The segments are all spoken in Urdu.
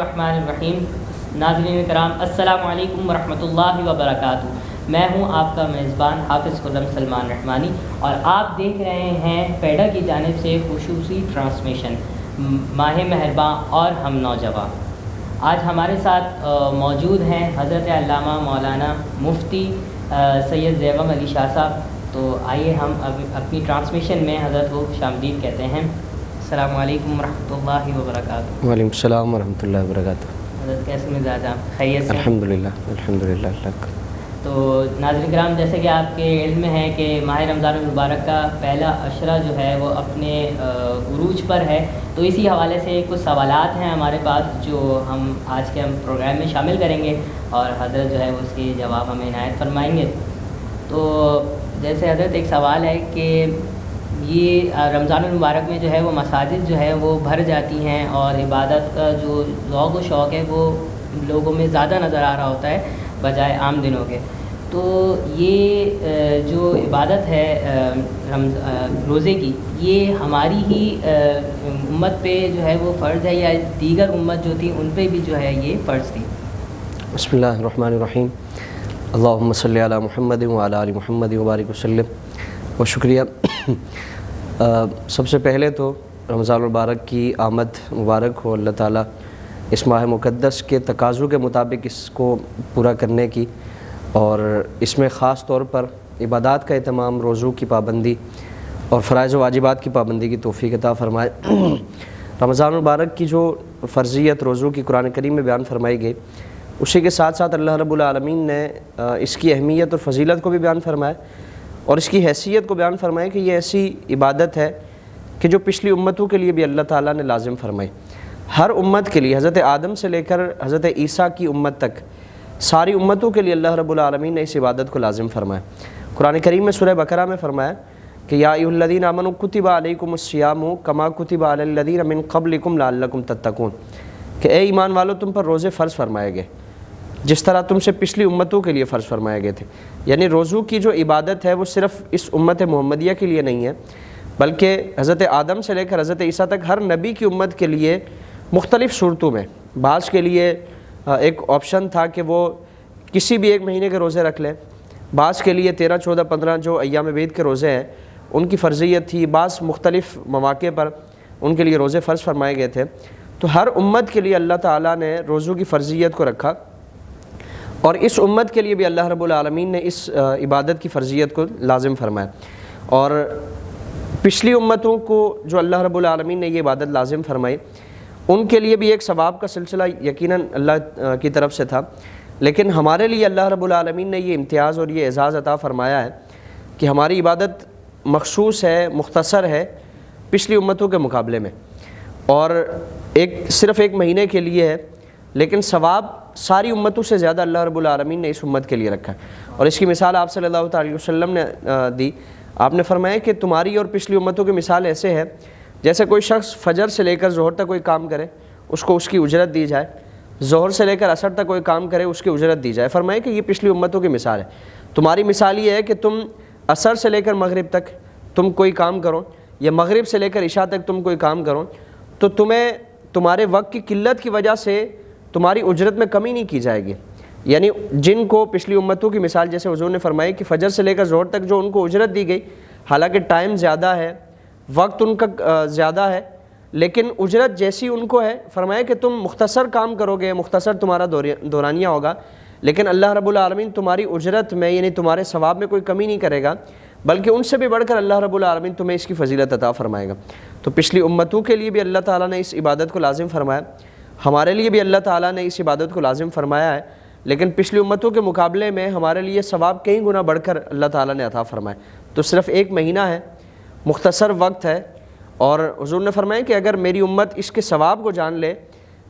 الرحمن الرحیم۔ ناظرین کرام السلام علیکم ورحمۃ اللہ وبرکاتہ۔ میں ہوں آپ کا میزبان حافظ خرم سلمان رحمانی اور آپ دیکھ رہے ہیں پیڈا کی جانب سے خصوصی ٹرانسمیشن ماہ مہرباں اور ہم نوجواں۔ آج ہمارے ساتھ موجود ہیں حضرت علامہ مولانا مفتی سید زیغم علی شاہ صاحب۔ تو آئیے ہم اب اپنی ٹرانسمیشن میں حضرت کو خوش آمدید کہتے ہیں۔ السلام علیکم ورحمۃ اللہ وبرکاتہ۔ وعلیکم السلام ورحمۃ اللہ وبرکاتہ۔ حضرت کیسے مزاج آپ؟ خیریت سے؟ الحمدللہ اللہ کا۔ تو ناظرین کرام، جیسے کہ آپ کے علم میں ہے کہ ماہ رمضان المبارک کا پہلا عشرہ جو ہے وہ اپنے عروج پر ہے، تو اسی حوالے سے کچھ سوالات ہیں ہمارے پاس جو ہم آج کے پروگرام میں شامل کریں گے اور حضرت جو ہے اس کے جواب ہمیں عنایت فرمائیں گے۔ تو جیسے حضرت ایک سوال ہے کہ یہ رمضان المبارک میں جو ہے وہ مساجد جو ہے وہ بھر جاتی ہیں اور عبادت کا جو ذوق و شوق ہے وہ لوگوں میں زیادہ نظر آ رہا ہوتا ہے بجائے عام دنوں کے۔ تو یہ جو عبادت ہے روزے کی، یہ ہماری ہی امت پہ جو ہے وہ فرض ہے یا دیگر امت جو تھی ان پہ بھی جو ہے یہ فرض تھی؟ بسم اللہ الرحمن الرحیم۔ اللہم صلی علی محمد وعلی آل محمد وبارک وسلم۔ و شکریہ۔ سب سے پہلے تو رمضان المبارک کی آمد مبارک ہو، اللہ تعالیٰ اس ماہ مقدس کے تقاضوں کے مطابق اس کو پورا کرنے کی اور اس میں خاص طور پر عبادات کا اہتمام، روزوں کی پابندی اور فرائض و واجبات کی پابندی کی توفیق عطا فرمائے۔ رمضان المبارک کی جو فرضیت روزوں کی قرآن کریم میں بیان فرمائی گئی، اسی کے ساتھ ساتھ اللہ رب العالمین نے اس کی اہمیت اور فضیلت کو بھی بیان فرمایا اور اس کی حیثیت کو بیان فرمایا کہ یہ ایسی عبادت ہے کہ جو پچھلی امتوں کے لیے بھی اللہ تعالیٰ نے لازم فرمائی۔ ہر امت کے لیے، حضرت آدم سے لے کر حضرت عیسیٰ کی امت تک ساری امتوں کے لیے اللہ رب العالمین نے اس عبادت کو لازم فرمایا۔ قرآن کریم میں سورہ بقرہ میں فرمایا کہ یا ایھا الذین آمنوا کتب علیکم الصیام کما کتب علی الذین من قبلکم لعلکم تتقون، کہ اے ایمان والو تم پر روزے فرض فرمائے گئے جس طرح تم سے پچھلی امتوں کے لیے فرض فرمائے گئے تھے۔ یعنی روزوں کی جو عبادت ہے وہ صرف اس امت محمدیہ کے لیے نہیں ہے، بلکہ حضرت آدم سے لے کر حضرت عیسیٰ تک ہر نبی کی امت کے لیے مختلف صورتوں میں، بعض کے لیے ایک آپشن تھا کہ وہ کسی بھی ایک مہینے کے روزے رکھ لیں، بعض کے لیے 13، 14، 15 جو ایام بیت کے روزے ہیں ان کی فرضیت تھی، بعض مختلف مواقع پر ان کے لیے روزے فرض فرمائے گئے تھے۔ تو ہر امت کے لیے اللہ تعالیٰ نے روزوں کی فرضیت کو رکھا اور اس امت کے لیے بھی اللہ رب العالمین نے اس عبادت کی فرضیت کو لازم فرمایا۔ اور پچھلی امتوں کو جو اللہ رب العالمین نے یہ عبادت لازم فرمائی ان کے لیے بھی ایک ثواب کا سلسلہ یقیناً اللہ کی طرف سے تھا، لیکن ہمارے لیے اللہ رب العالمین نے یہ امتیاز اور یہ اعزاز عطا فرمایا ہے کہ ہماری عبادت مخصوص ہے، مختصر ہے پچھلی امتوں کے مقابلے میں، اور صرف ایک مہینے کے لیے ہے، لیکن ثواب ساری امتوں سے زیادہ اللہ رب العالمین نے اس امت کے لیے رکھا ہے۔ اور اس کی مثال آپ صلی اللہ علیہ وسلم نے دی۔ آپ نے فرمایا کہ تمہاری اور پچھلی امتوں کی مثال ایسے ہے جیسے کوئی شخص فجر سے لے کر ظہر تک کوئی کام کرے، اس کو اس کی اجرت دی جائے، ظہر سے لے کر عصر تک کوئی کام کرے، اس کی اجرت دی جائے۔ فرمایا کہ یہ پچھلی امتوں کی مثال ہے۔ تمہاری مثال یہ ہے کہ تم عصر سے لے کر مغرب تک تم کوئی کام کرو یا مغرب سے لے کر عشاء تک تم کوئی کام کرو تو تمہیں تمہارے وقت کی قلت کی وجہ سے تمہاری اجرت میں کمی نہیں کی جائے گی۔ یعنی جن کو پچھلی امتوں کی مثال جیسے حضور نے فرمائی کہ فجر سے لے کر ظہر تک جو ان کو اجرت دی گئی، حالانکہ ٹائم زیادہ ہے، وقت ان کا زیادہ ہے، لیکن اجرت جیسی ان کو ہے، فرمایا کہ تم مختصر کام کرو گے، مختصر تمہارا دورانیہ ہوگا، لیکن اللہ رب العالمین تمہاری اجرت میں یعنی تمہارے ثواب میں کوئی کمی نہیں کرے گا، بلکہ ان سے بھی بڑھ کر اللہ رب العالمین تمہیں اس کی فضیلت عطا فرمائے گا۔ تو پچھلی امتوں کے لیے بھی اللہ تعالیٰ نے اس عبادت کو لازم فرمایا، ہمارے لیے بھی اللہ تعالیٰ نے اس عبادت کو لازم فرمایا ہے، لیکن پچھلی امتوں کے مقابلے میں ہمارے لیے ثواب کئی گنا بڑھ کر اللہ تعالیٰ نے عطا فرمایا۔ تو صرف ایک مہینہ ہے، مختصر وقت ہے، اور حضور نے فرمایا کہ اگر میری امت اس کے ثواب کو جان لے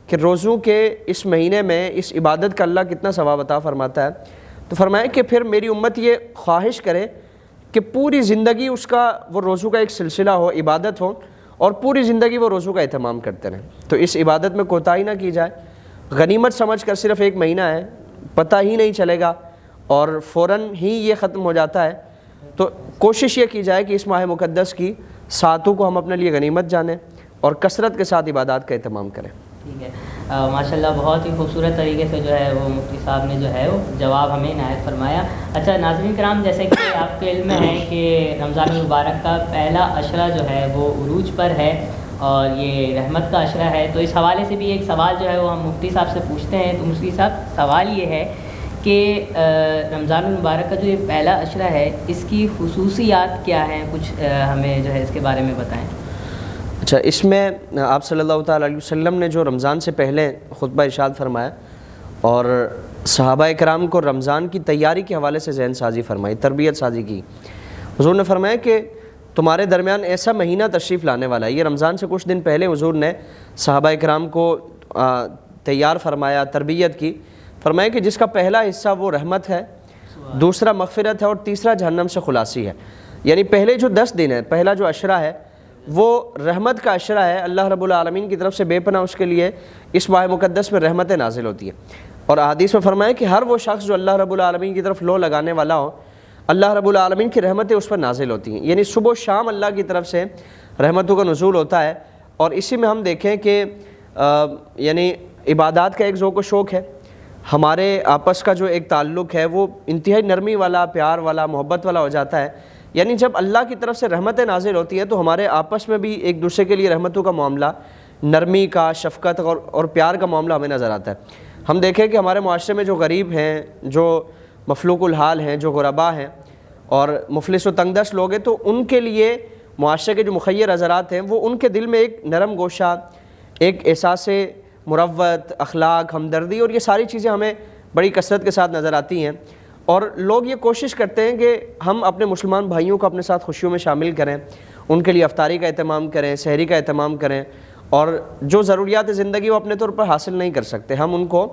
کہ روزوں کے اس مہینے میں اس عبادت کا اللہ کتنا ثواب عطا فرماتا ہے، تو فرمایا کہ پھر میری امت یہ خواہش کرے کہ پوری زندگی اس کا وہ روزوں کا ایک سلسلہ ہو، عبادت ہو، اور پوری زندگی وہ روزوں کا اہتمام کرتے رہیں۔ تو اس عبادت میں کوتاہی نہ کی جائے، غنیمت سمجھ کر صرف ایک مہینہ ہے، پتہ ہی نہیں چلے گا اور فوراً ہی یہ ختم ہو جاتا ہے، تو کوشش یہ کی جائے کہ اس ماہ مقدس کی ساعتوں کو ہم اپنے لیے غنیمت جانیں اور کثرت کے ساتھ عبادات کا اہتمام کریں۔ ٹھیک ہے۔ ماشاءاللہ بہت ہی خوبصورت طریقے سے جو ہے وہ مفتی صاحب نے جو ہے وہ جواب ہمیں عنایت فرمایا۔ اچھا ناظرین کرام، جیسے کہ آپ کے علم میں ہے کہ رمضان المبارک کا پہلا عشرہ جو ہے وہ عروج پر ہے اور یہ رحمت کا عشرہ ہے، تو اس حوالے سے بھی ایک سوال جو ہے وہ ہم مفتی صاحب سے پوچھتے ہیں۔ تو مفتی صاحب سوال یہ ہے کہ رمضان المبارک کا جو یہ پہلا عشرہ ہے اس کی خصوصیات کیا ہیں، کچھ ہمیں جو ہے اس کے بارے میں بتائیں۔ اچھا، اس میں آپ صلی اللہ تعالیٰ علیہ وسلم نے جو رمضان سے پہلے خطبہ ارشاد فرمایا اور صحابہ کرام کو رمضان کی تیاری کے حوالے سے ذہن سازی فرمائی، تربیت سازی کی۔ حضور نے فرمایا کہ تمہارے درمیان ایسا مہینہ تشریف لانے والا ہے۔ یہ رمضان سے کچھ دن پہلے حضور نے صحابہ کرام کو تیار فرمایا، تربیت کی۔ فرمایا کہ جس کا پہلا حصہ وہ رحمت ہے، دوسرا مغفرت ہے اور تیسرا جہنم سے خلاصی ہے۔ یعنی پہلے جو 10 دن ہے، پہلا جو عشرہ ہے وہ رحمت کا عشرہ ہے۔ اللہ رب العالمین کی طرف سے بے پناہ اس کے لیے اس ماہ مقدس میں رحمتیں نازل ہوتی ہیں، اور احادیث میں فرمایا کہ ہر وہ شخص جو اللہ رب العالمین کی طرف لو لگانے والا ہو، اللہ رب العالمین کی رحمتیں اس پر نازل ہوتی ہیں۔ یعنی صبح و شام اللہ کی طرف سے رحمتوں کا نزول ہوتا ہے، اور اسی میں ہم دیکھیں کہ یعنی عبادات کا ایک ذوق و شوق ہے، ہمارے آپس کا جو ایک تعلق ہے وہ انتہائی نرمی والا، پیار والا، محبت والا ہو جاتا ہے۔ یعنی جب اللہ کی طرف سے رحمتیں نازل ہوتی ہیں تو ہمارے آپس میں بھی ایک دوسرے کے لیے رحمتوں کا معاملہ، نرمی کا، شفقت اور پیار کا معاملہ ہمیں نظر آتا ہے۔ ہم دیکھیں کہ ہمارے معاشرے میں جو غریب ہیں، جو مفلوق الحال ہیں، جو غربا ہیں اور مفلس و تنگ دست لوگ ہیں، تو ان کے لیے معاشرے کے جو مخیر حضرات ہیں وہ ان کے دل میں ایک نرم گوشہ، ایک احساس مروت، اخلاق، ہمدردی اور یہ ساری چیزیں ہمیں بڑی کثرت کے ساتھ نظر آتی ہیں، اور لوگ یہ کوشش کرتے ہیں کہ ہم اپنے مسلمان بھائیوں کو اپنے ساتھ خوشیوں میں شامل کریں، ان کے لیے افطاری کا اہتمام کریں، سحری کا اہتمام کریں، اور جو ضروریات زندگی وہ اپنے طور پر حاصل نہیں کر سکتے ہم ان کو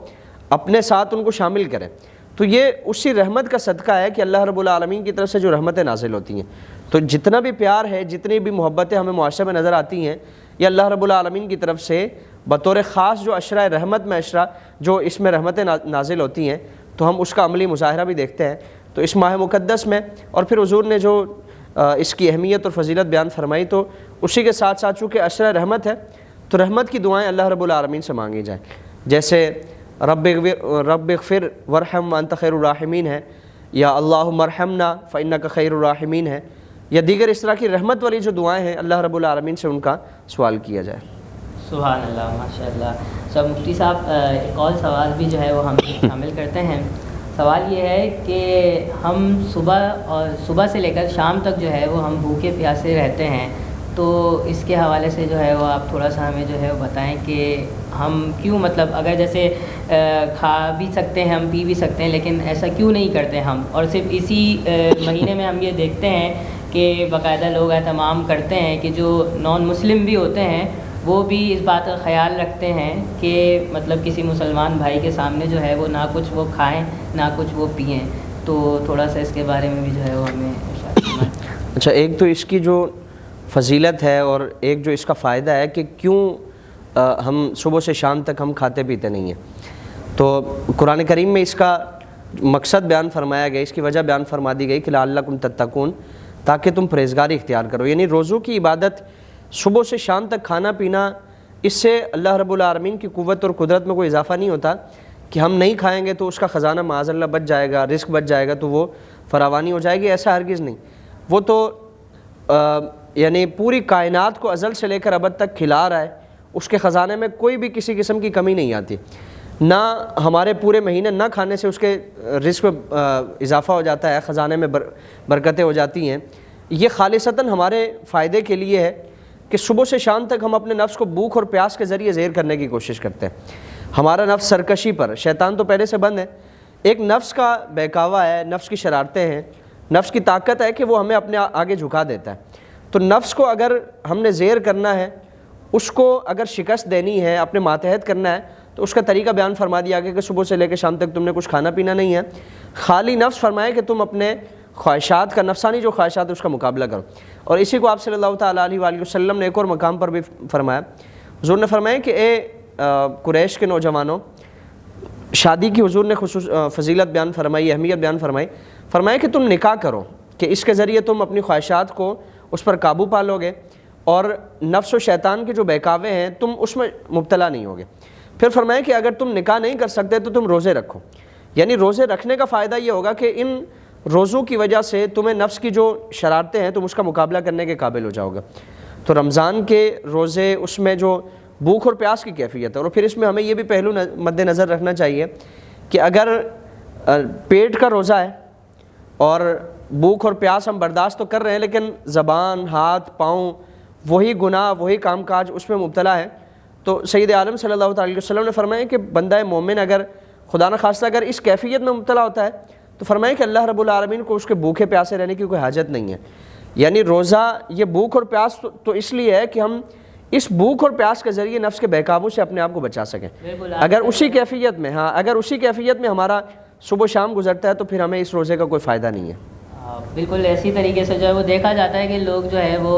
اپنے ساتھ ان کو شامل کریں۔ تو یہ اسی رحمت کا صدقہ ہے کہ اللہ رب العالمین کی طرف سے جو رحمتیں نازل ہوتی ہیں، تو جتنا بھی پیار ہے، جتنی بھی محبتیں ہمیں معاشرے میں نظر آتی ہیں، یہ اللہ رب العالمین کی طرف سے بطور خاص جو عشرہ رحمت میں عشرہ جو اس میں رحمتیں نازل ہوتی ہیں، تو ہم اس کا عملی مظاہرہ بھی دیکھتے ہیں۔ تو اس ماہ مقدس میں، اور پھر حضور نے جو اس کی اہمیت اور فضیلت بیان فرمائی، تو اسی کے ساتھ ساتھ چونکہ عشرہ رحمت ہے تو رحمت کی دعائیں اللہ رب العالمین سے مانگی جائیں، جیسے رب اغفر ورحم وانت خیر الراحمین ہے، یا اللہم ارحمنا فانک خیر الراحمین ہے، یا دیگر اس طرح کی رحمت والی جو دعائیں ہیں اللہ رب العالمین سے ان کا سوال کیا جائے۔ سبحان اللہ، ماشاء اللہ۔ سب مفتی صاحب ایک اور سوال بھی جو ہے وہ ہم شامل کرتے ہیں۔ سوال یہ ہے کہ ہم صبح سے لے کر شام تک جو ہے وہ ہم بھوکے پیاسے رہتے ہیں، تو اس کے حوالے سے جو ہے وہ آپ تھوڑا سا ہمیں جو ہے وہ بتائیں کہ ہم کیوں، مطلب اگر جیسے کھا بھی سکتے ہیں، ہم پی بھی سکتے ہیں، لیکن ایسا کیوں نہیں کرتے ہم؟ اور صرف اسی مہینے میں ہم یہ دیکھتے ہیں کہ باقاعدہ لوگ اہتمام کرتے ہیں کہ جو نان مسلم بھی ہوتے ہیں وہ بھی اس بات کا خیال رکھتے ہیں کہ مطلب کسی مسلمان بھائی کے سامنے جو ہے وہ نہ کچھ وہ کھائیں نہ کچھ وہ پئیں، تو تھوڑا سا اس کے بارے میں بھی جو ہے وہ ہمیں ارشاد فرمائیں۔ اچھا، ایک تو اس کی جو فضیلت ہے اور ایک جو اس کا فائدہ ہے کہ کیوں ہم صبح سے شام تک ہم کھاتے پیتے نہیں ہیں، تو قرآن کریم میں اس کا مقصد بیان فرمایا گیا، اس کی وجہ بیان فرما دی گئی کہ لعلکم تتقون، تاکہ تم پرہیزگاری اختیار کرو۔ یعنی روزوں کی عبادت، صبح سے شام تک کھانا پینا، اس سے اللہ رب العالمین کی قوت اور قدرت میں کوئی اضافہ نہیں ہوتا کہ ہم نہیں کھائیں گے تو اس کا خزانہ معاذ اللہ بچ جائے گا، رزق بچ جائے گا تو وہ فراوانی ہو جائے گی، ایسا ہرگز نہیں۔ وہ تو یعنی پوری کائنات کو ازل سے لے کر ابد تک کھلا رہا ہے، اس کے خزانے میں کوئی بھی کسی قسم کی کمی نہیں آتی، نہ ہمارے پورے مہینے نہ کھانے سے اس کے رزق میں اضافہ ہو جاتا ہے، خزانے میں برکتیں ہو جاتی ہیں۔ یہ خالصتاً ہمارے فائدے کے لیے ہے کہ صبح سے شام تک ہم اپنے نفس کو بھوک اور پیاس کے ذریعے زیر کرنے کی کوشش کرتے ہیں۔ ہمارا نفس سرکشی پر، شیطان تو پہلے سے بند ہے، ایک نفس کا بہکاوا ہے، نفس کی شرارتیں ہیں، نفس کی طاقت ہے کہ وہ ہمیں اپنے آگے جھکا دیتا ہے۔ تو نفس کو اگر ہم نے زیر کرنا ہے، اس کو اگر شکست دینی ہے، اپنے ماتحت کرنا ہے، تو اس کا طریقہ بیان فرما دیا گیا کہ صبح سے لے کے شام تک تم نے کچھ کھانا پینا نہیں ہے، خالی نفس فرمائے کہ تم اپنے خواہشات کا، نفسانی جو خواہشات ہے اس کا مقابلہ کرو۔ اور اسی کو آپ صلی اللہ تعالیٰ علیہ وآلہ وسلم نے ایک اور مقام پر بھی فرمایا۔ حضور نے فرمایا کہ اے قریش کے نوجوانوں، شادی کی حضور نے فضیلت بیان فرمائی، اہمیت بیان فرمائی، فرمایا کہ تم نکاح کرو کہ اس کے ذریعے تم اپنی خواہشات کو اس پر قابو پالو گے اور نفس و شیطان کے جو بہکاوے ہیں تم اس میں مبتلا نہیں ہوگے۔ پھر فرمایا کہ اگر تم نکاح نہیں کر سکتے تو تم روزے رکھو، یعنی روزے رکھنے کا فائدہ یہ ہوگا کہ ان روزوں کی وجہ سے تمہیں نفس کی جو شرارتیں ہیں تم اس کا مقابلہ کرنے کے قابل ہو جاؤ گے۔ تو رمضان کے روزے، اس میں جو بھوک اور پیاس کی کیفیت ہے، اور پھر اس میں ہمیں یہ بھی پہلو مد نظر رکھنا چاہیے کہ اگر پیٹ کا روزہ ہے اور بھوک اور پیاس ہم برداشت تو کر رہے ہیں، لیکن زبان، ہاتھ، پاؤں، وہی گناہ، وہی کام کاج اس میں مبتلا ہے، تو سید عالم صلی اللہ تعالی وسلم نے فرمایا کہ بندہ مومن اگر خدا نخواستہ اگر اس کیفیت میں مبتلا ہوتا ہے تو فرمایا کہ اللہ رب العالمین کو اس کے بھوکے پیاسے رہنے کی کوئی حاجت نہیں ہے۔ یعنی روزہ یہ بھوک اور پیاس تو اس لیے ہے کہ ہم اس بھوک اور پیاس کے ذریعے نفس کے بہکاووں سے اپنے آپ کو بچا سکیں۔ اگر اسی کیفیت میں اگر اسی کیفیت میں ہمارا صبح و شام گزرتا ہے تو پھر ہمیں اس روزے کا کوئی فائدہ نہیں ہے۔ بالکل اسی طریقے سے جو ہے وہ دیکھا جاتا ہے کہ لوگ جو ہے وہ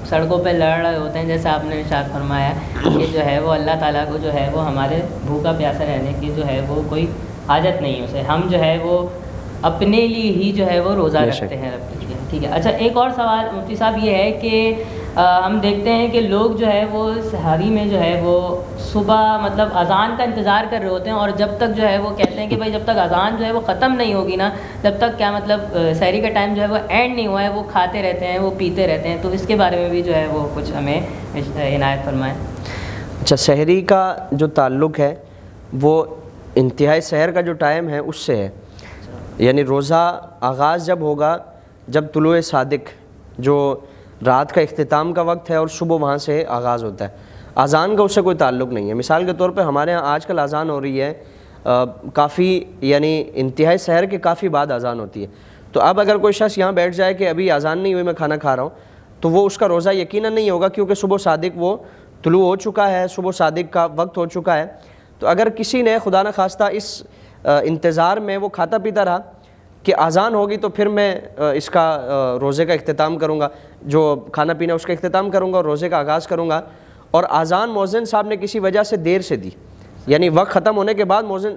سڑکوں پہ لڑ رہے ہوتے ہیں، جیسے آپ نے ارشاد فرمایا کہ جو ہے وہ اللہ تعالیٰ کو جو ہے وہ ہمارے بھوکا پیاسا رہنے کی جو ہے وہ کوئی حاجت نہیں ہے اسے، ہم جو ہے وہ اپنے لیے ہی جو ہے وہ روزہ رکھتے ہیں رب کے لیے۔ ٹھیک ہے، اچھا ایک اور سوال مفتی صاحب یہ ہے کہ ہم دیکھتے ہیں کہ لوگ جو ہے وہ سحری میں جو ہے وہ صبح مطلب اذان کا انتظار کر رہے ہوتے ہیں، اور جب تک جو ہے وہ کہتے ہیں کہ بھائی جب تک اذان جو ہے وہ ختم نہیں ہوگی نا، جب تک کیا مطلب سحری کا ٹائم جو ہے وہ اینڈ نہیں ہوا ہے، وہ کھاتے رہتے ہیں، وہ پیتے رہتے ہیں۔ تو اس کے بارے میں بھی جو ہے وہ کچھ ہمیں عنایت فرمائیں۔ اچھا، سحری کا جو تعلق ہے وہ انتہائی سحر کا جو ٹائم ہے اس سے ہے، یعنی روزہ آغاز جب ہوگا جب طلوع صادق جو رات کا اختتام کا وقت ہے اور صبح وہاں سے آغاز ہوتا ہے، اذان کا اس سے کوئی تعلق نہیں ہے۔ مثال کے طور پہ ہمارے ہاں آج کل اذان ہو رہی ہے کافی، یعنی انتہائی سحر کے کافی بعد اذان ہوتی ہے، تو اب اگر کوئی شخص یہاں بیٹھ جائے کہ ابھی اذان نہیں ہوئی میں کھانا کھا رہا ہوں، تو وہ اس کا روزہ یقیناً نہیں ہوگا، کیونکہ صبح صادق وہ طلوع ہو چکا ہے، صبح صادق کا وقت ہو چکا ہے۔ تو اگر کسی نے خدا نخواستہ اس انتظار میں وہ کھاتا پیتا رہا کہ اذان ہوگی تو پھر میں اس کا روزے کا اختتام کروں گا، جو کھانا پینا اس کا اختتام کروں گا اور روزے کا آغاز کروں گا، اور اذان مؤذن صاحب نے کسی وجہ سے دیر سے دی، یعنی وقت ختم ہونے کے بعد مؤذن،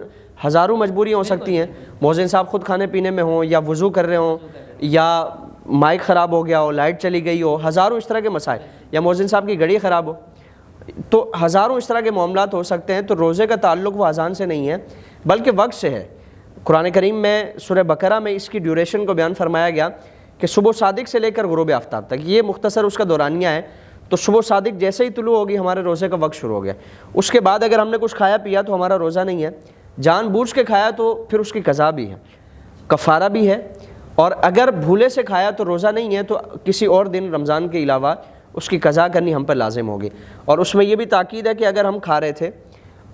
ہزاروں مجبوریاں ہو سکتی ہیں، مؤذن صاحب خود کھانے پینے میں ہوں یا وضو کر رہے ہوں یا مائک خراب ہو گیا ہو، لائٹ چلی گئی ہو، ہزاروں اس طرح کے مسائل، یا مؤذن صاحب کی گھڑی خراب ہو، تو ہزاروں اس طرح کے معاملات ہو سکتے ہیں۔ تو روزے کا تعلق وہ اذان سے نہیں ہے بلکہ وقت سے ہے۔ قرآن کریم میں سورہ بقرہ میں اس کی ڈیوریشن کو بیان فرمایا گیا کہ صبح صادق سے لے کر غروب آفتاب تک، یہ مختصر اس کا دورانیہ ہے۔ تو صبح صادق جیسے ہی طلوع ہوگی ہمارے روزے کا وقت شروع ہو گیا، اس کے بعد اگر ہم نے کچھ کھایا پیا تو ہمارا روزہ نہیں ہے، جان بوجھ کے کھایا تو پھر اس کی قضا بھی ہے، کفارہ بھی ہے، اور اگر بھولے سے کھایا تو روزہ نہیں ہے، تو کسی اور دن رمضان کے علاوہ اس کی قضا کرنی ہم پر لازم ہوگی۔ اور اس میں یہ بھی تاکید ہے کہ اگر ہم کھا رہے تھے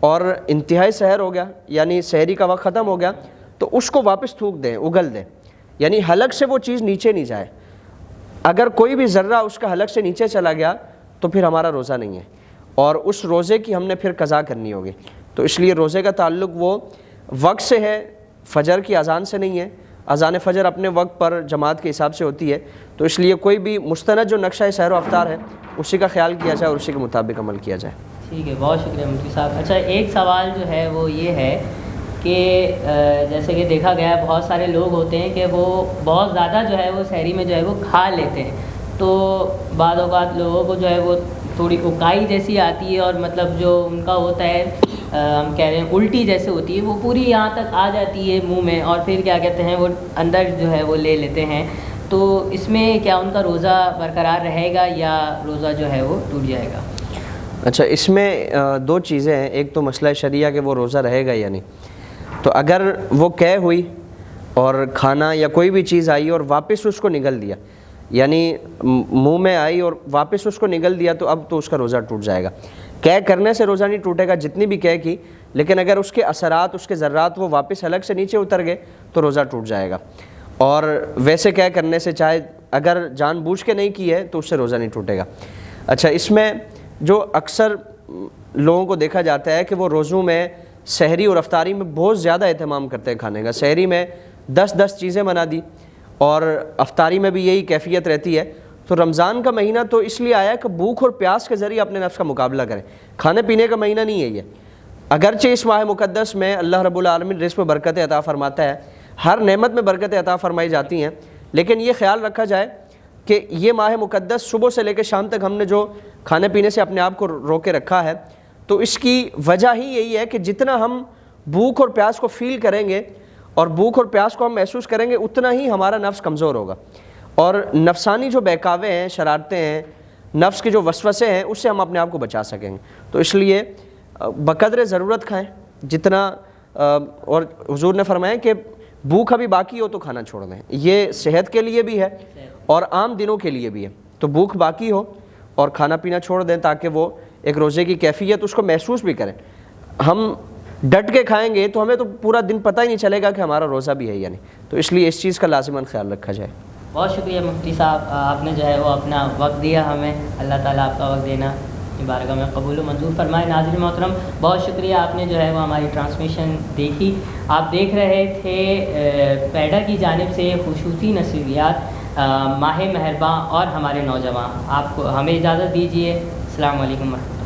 اور انتہائی سحر ہو گیا، یعنی سحری کا وقت ختم ہو گیا، تو اس کو واپس تھوک دیں، اگل دیں، یعنی حلق سے وہ چیز نیچے نہیں جائے۔ اگر کوئی بھی ذرہ اس کا حلق سے نیچے چلا گیا تو پھر ہمارا روزہ نہیں ہے، اور اس روزے کی ہم نے پھر قضا کرنی ہوگی۔ تو اس لیے روزے کا تعلق وہ وقت سے ہے، فجر کی اذان سے نہیں ہے۔ اذان فجر اپنے وقت پر جماعت کے حساب سے ہوتی ہے، تو اس لیے کوئی بھی مستند جو نقشہ سحر و افطار ہے اسی کا خیال کیا جائے اور اسی کے مطابق عمل کیا جائے۔ ٹھیک ہے، بہت شکریہ مفتی صاحب۔ اچھا ایک سوال جو ہے وہ یہ ہے کہ جیسے کہ دیکھا گیا ہے بہت سارے لوگ ہوتے ہیں کہ وہ بہت زیادہ جو ہے وہ سحری میں جو ہے وہ کھا لیتے ہیں، تو بعض اوقات لوگوں کو جو ہے وہ تھوڑی اکائی جیسی آتی ہے، اور مطلب جو ان کا ہوتا ہے ہم کہہ رہے ہیں الٹی جیسے ہوتی ہے، وہ پوری یہاں تک آ جاتی ہے منہ میں، اور پھر کیا کہتے ہیں وہ اندر جو ہے وہ لے لیتے ہیں۔ تو اس میں کیا ان کا روزہ برقرار رہے گا یا روزہ جو ہے وہ ٹوٹ جائے گا؟ اچھا، اس میں دو چیزیں ہیں، ایک تو مسئلہ شرعیہ کہ وہ روزہ رہے گا یا نہیں۔ تو اگر وہ قے ہوئی اور کھانا یا کوئی بھی چیز آئی اور واپس اس کو نگل دیا، یعنی منہ میں آئی اور واپس اس کو نگل دیا، تو اب تو اس کا روزہ ٹوٹ جائے گا۔ قے کرنے سے روزہ نہیں ٹوٹے گا جتنی بھی قے کی، لیکن اگر اس کے اثرات، اس کے ذرات وہ واپس حلق سے نیچے اتر گئے تو روزہ ٹوٹ جائے گا۔ اور ویسے قے کرنے سے، چاہے اگر جان بوجھ کے نہیں کی ہے تو اس سے روزہ نہیں ٹوٹے گا۔ اچھا، اس میں جو اکثر لوگوں کو دیکھا جاتا ہے کہ وہ روزوں میں سحری اور افطاری میں بہت زیادہ اہتمام کرتے ہیں کھانے کا، سحری میں 10 چیزیں بنا دی اور افطاری میں بھی یہی کیفیت رہتی ہے۔ تو رمضان کا مہینہ تو اس لیے آیا کہ بھوک اور پیاس کے ذریعے اپنے نفس کا مقابلہ کریں، کھانے پینے کا مہینہ نہیں ہے یہ۔ اگرچہ اس ماہ مقدس میں اللہ رب العالمین رزق میں برکتیں عطا فرماتا ہے، ہر نعمت میں برکتیں عطا فرمائی جاتی ہیں، لیکن یہ خیال رکھا جائے کہ یہ ماہ مقدس صبح سے لے کے شام تک ہم نے جو کھانے پینے سے اپنے آپ کو روکے رکھا ہے، تو اس کی وجہ ہی یہی ہے کہ جتنا ہم بھوک اور پیاس کو فیل کریں گے اور بھوک اور پیاس کو ہم محسوس کریں گے اتنا ہی ہمارا نفس کمزور ہوگا، اور نفسانی جو بہکاوے ہیں، شرارتیں ہیں، نفس کے جو وسوسے ہیں، اس سے ہم اپنے آپ کو بچا سکیں گے۔ تو اس لیے بقدر ضرورت کھائیں جتنا، اور حضور نے فرمایا کہ بھوک ابھی باقی ہو تو کھانا چھوڑ دیں، یہ صحت کے لیے بھی ہے اور عام دنوں کے لیے بھی ہے۔ تو بھوک باقی ہو اور کھانا پینا چھوڑ دیں تاکہ وہ ایک روزے کی کیفیت اس کو محسوس بھی کریں۔ ہم ڈٹ کے کھائیں گے تو ہمیں تو پورا دن پتہ ہی نہیں چلے گا کہ ہمارا روزہ بھی ہے یا نہیں، تو اس لیے اس چیز کا لازماً خیال رکھا جائے۔ بہت شکریہ مفتی صاحب، آپ نے جو ہے وہ اپنا وقت دیا ہمیں، اللہ تعالیٰ آپ کا وقت دینا بارگاہ میں قبول و منظور فرمائے۔ ناظرین محترم، بہت شکریہ، آپ نے جو ہے وہ ہماری ٹرانسمیشن دیکھی۔ آپ دیکھ رہے تھے پیڈا کی جانب سے خصوصی نشریات ماہ مہرباں اور ہمارے نوجوان۔ آپ کو ہمیں اجازت دیجیے، السلام علیکم ورحمۃ اللہ۔